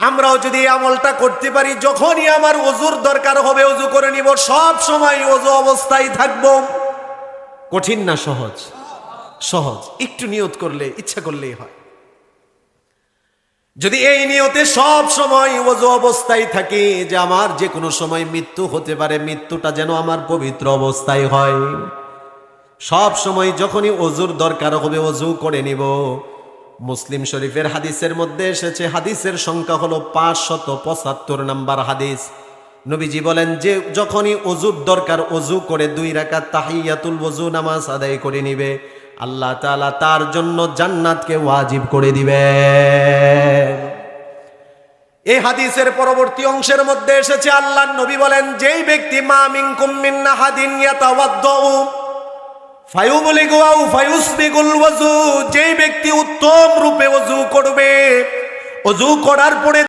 আমরাও যদি এই আমলটা করতে পারি, যখনই আমার ওযুর দরকার হবে ওযু করে নিব, সব সময় ওযু অবস্থায় থাকব। কঠিন না সহজ? সহজ। একটু নিয়ত করলে, ইচ্ছা করলেই হয়। যদি এই নিয়তে সব সময় ওযু অবস্থায় থাকি যে আমার যে কোনো সময় মৃত্যু হতে পারে, মৃত্যুটা যেন আমার পবিত্র অবস্থায় হয়, সব সময় যখনই ওযুর দরকার হবে ওযু করে নিব। মুসলিম শরীফের হাদিসের মধ্যে এসেছে, হাদিসের সংখ্যা হলো 575 নাম্বার হাদিস। নবীজি বলেন যে যখনই ওযুর দরকার ওযু করে 2 রাকাত তাহিয়াতুল ওযু নামাজ আদায় করে নিবে, আল্লাহ তাআলা তার জন্য জান্নাতকে ওয়াজিব করে দিবেন। এই হাদিসের পরবর্তী অংশের মধ্যে এসেছে, আল্লাহর নবী বলেন, যেই ব্যক্তি মা মিনকুম মিন আহাদিন ইয়াতাওয়াদ্দাউ ফায়ুবলিগু আও ফায়ুসবিগুল ওযু, যেই ব্যক্তি উত্তম রূপে ওযু করবে, ওযু করার পরে